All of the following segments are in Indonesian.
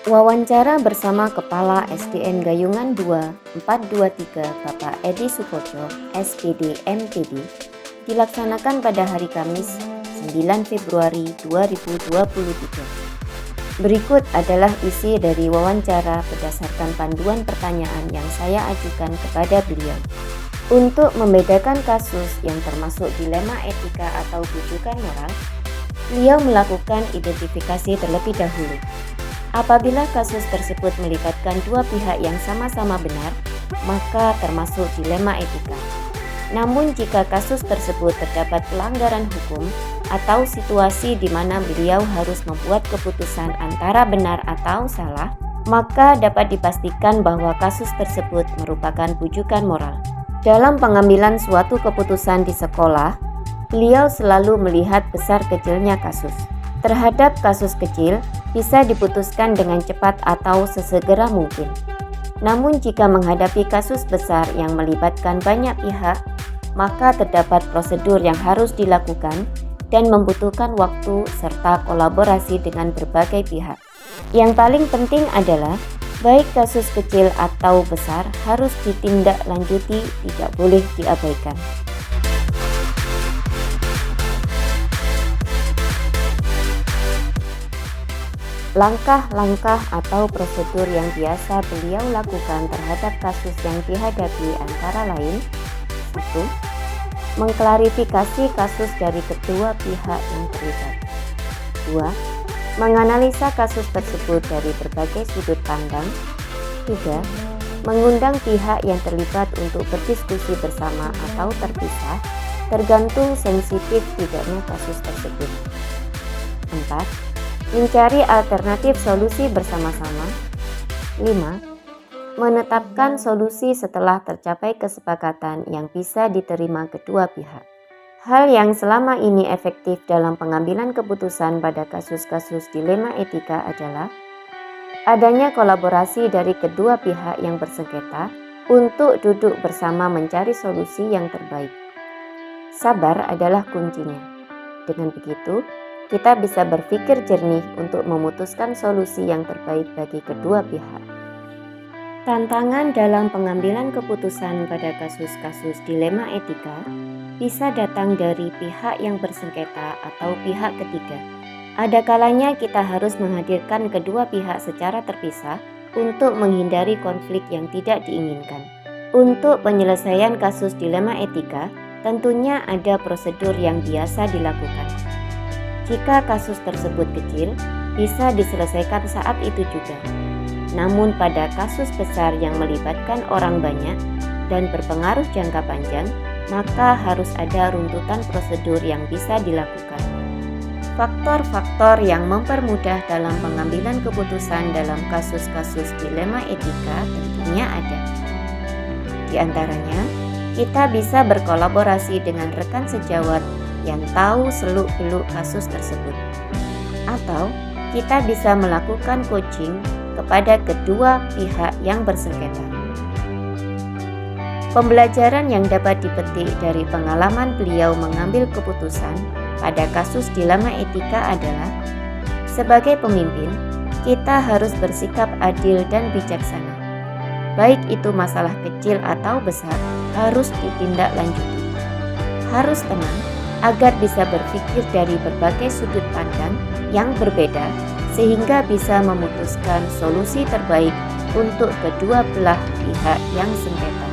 Wawancara bersama Kepala SDN Gayungan 2 423 Bapak Edi Sukoco, SPD MPD, dilaksanakan pada hari Kamis 9 Februari 2023. Berikut adalah isi dari wawancara berdasarkan panduan pertanyaan yang saya ajukan kepada beliau. Untuk membedakan kasus yang termasuk dilema etika atau bujukan moral, beliau melakukan identifikasi terlebih dahulu. Apabila kasus tersebut melibatkan dua pihak yang sama-sama benar, maka termasuk dilema etika. Namun jika kasus tersebut terdapat pelanggaran hukum atau situasi di mana beliau harus membuat keputusan antara benar atau salah, maka dapat dipastikan bahwa kasus tersebut merupakan bujukan moral. Dalam pengambilan suatu keputusan di sekolah, beliau selalu melihat besar kecilnya kasus. Terhadap kasus kecil, bisa diputuskan dengan cepat atau sesegera mungkin. Namun jika menghadapi kasus besar yang melibatkan banyak pihak, maka terdapat prosedur yang harus dilakukan dan membutuhkan waktu serta kolaborasi dengan berbagai pihak. Yang paling penting adalah, baik kasus kecil atau besar harus ditindaklanjuti, tidak boleh diabaikan. Langkah-langkah atau prosedur yang biasa beliau lakukan terhadap kasus yang dihadapi antara lain: 1. Mengklarifikasi kasus dari kedua pihak yang terlibat. 2. Menganalisa kasus tersebut dari berbagai sudut pandang. 3. Mengundang pihak yang terlibat untuk berdiskusi bersama atau terpisah, tergantung sensitif tidaknya kasus tersebut. 4. Mencari alternatif solusi bersama-sama. 5. Menetapkan solusi setelah tercapai kesepakatan yang bisa diterima kedua pihak. Hal yang selama ini efektif dalam pengambilan keputusan pada kasus-kasus dilema etika adalah adanya kolaborasi dari kedua pihak yang bersengketa untuk duduk bersama mencari solusi yang terbaik. Sabar adalah kuncinya. Dengan begitu, kita bisa berpikir jernih untuk memutuskan solusi yang terbaik bagi kedua pihak. Tantangan dalam pengambilan keputusan pada kasus-kasus dilema etika bisa datang dari pihak yang bersengketa atau pihak ketiga. Ada kalanya kita harus menghadirkan kedua pihak secara terpisah untuk menghindari konflik yang tidak diinginkan. Untuk penyelesaian kasus dilema etika, tentunya ada prosedur yang biasa dilakukan. Jika kasus tersebut kecil, bisa diselesaikan saat itu juga. Namun pada kasus besar yang melibatkan orang banyak dan berpengaruh jangka panjang, maka harus ada runtutan prosedur yang bisa dilakukan. Faktor-faktor yang mempermudah dalam pengambilan keputusan dalam kasus-kasus dilema etika tentunya ada. Di antaranya, kita bisa berkolaborasi dengan rekan sejawat yang tahu seluk-beluk kasus tersebut. Atau kita bisa melakukan coaching kepada kedua pihak yang bersengketa. Pembelajaran yang dapat dipetik dari pengalaman beliau mengambil keputusan pada kasus dilema etika adalah, sebagai pemimpin, kita harus bersikap adil dan bijaksana. Baik itu masalah kecil atau besar, harus ditindaklanjuti. Harus tenang, agar bisa berpikir dari berbagai sudut pandang yang berbeda sehingga bisa memutuskan solusi terbaik untuk kedua belah pihak yang sengketa.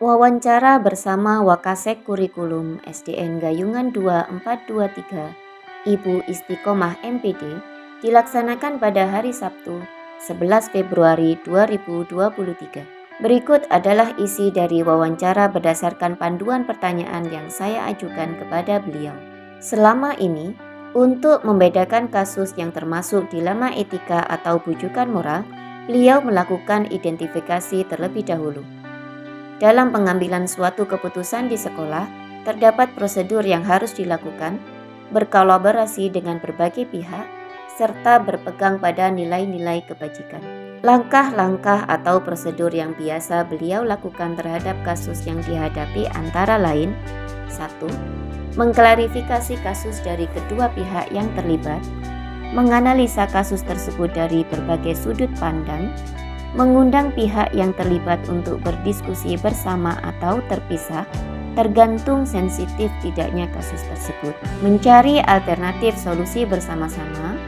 Wawancara bersama Wakasek Kurikulum SDN Gayungan 2423 Ibu Istiqomah MPD dilaksanakan pada hari Sabtu 11 Februari 2023. Berikut adalah isi dari wawancara berdasarkan panduan pertanyaan yang saya ajukan kepada beliau. Selama ini, untuk membedakan kasus yang termasuk dilema etika atau bujukan moral, beliau melakukan identifikasi terlebih dahulu. Dalam pengambilan suatu keputusan di sekolah, terdapat prosedur yang harus dilakukan, berkolaborasi dengan berbagai pihak, serta berpegang pada nilai-nilai kebajikan. Langkah-langkah atau prosedur yang biasa beliau lakukan terhadap kasus yang dihadapi antara lain: 1. Mengklarifikasi kasus dari kedua pihak yang terlibat, menganalisa kasus tersebut dari berbagai sudut pandang, mengundang pihak yang terlibat untuk berdiskusi bersama atau terpisah, tergantung sensitif tidaknya kasus tersebut, mencari alternatif solusi bersama-sama,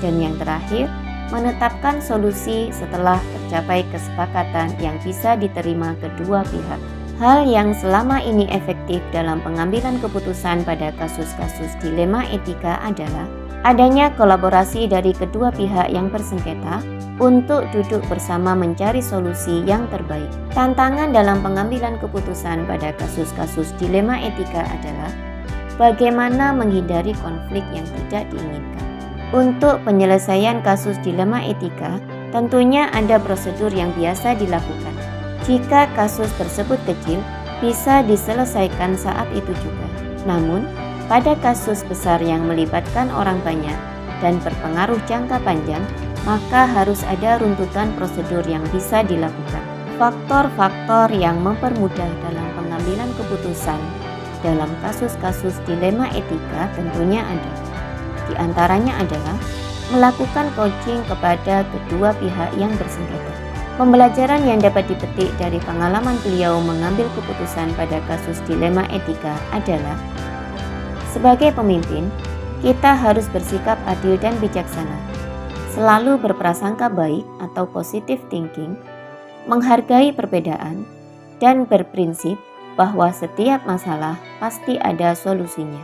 dan yang terakhir, menetapkan solusi setelah tercapai kesepakatan yang bisa diterima kedua pihak. Hal yang selama ini efektif dalam pengambilan keputusan pada kasus-kasus dilema etika adalah adanya kolaborasi dari kedua pihak yang bersengketa untuk duduk bersama mencari solusi yang terbaik. Tantangan dalam pengambilan keputusan pada kasus-kasus dilema etika adalah bagaimana menghindari konflik yang tidak diinginkan. Untuk penyelesaian kasus dilema etika, tentunya ada prosedur yang biasa dilakukan. Jika kasus tersebut kecil, bisa diselesaikan saat itu juga. Namun, pada kasus besar yang melibatkan orang banyak dan berpengaruh jangka panjang, maka harus ada runtutan prosedur yang bisa dilakukan. Faktor-faktor yang mempermudah dalam pengambilan keputusan dalam kasus-kasus dilema etika tentunya ada. Di antaranya adalah melakukan coaching kepada kedua pihak yang bersengketa. Pembelajaran yang dapat dipetik dari pengalaman beliau mengambil keputusan pada kasus dilema etika adalah: sebagai pemimpin, kita harus bersikap adil dan bijaksana, selalu berprasangka baik atau positive thinking, menghargai perbedaan, dan berprinsip bahwa setiap masalah pasti ada solusinya.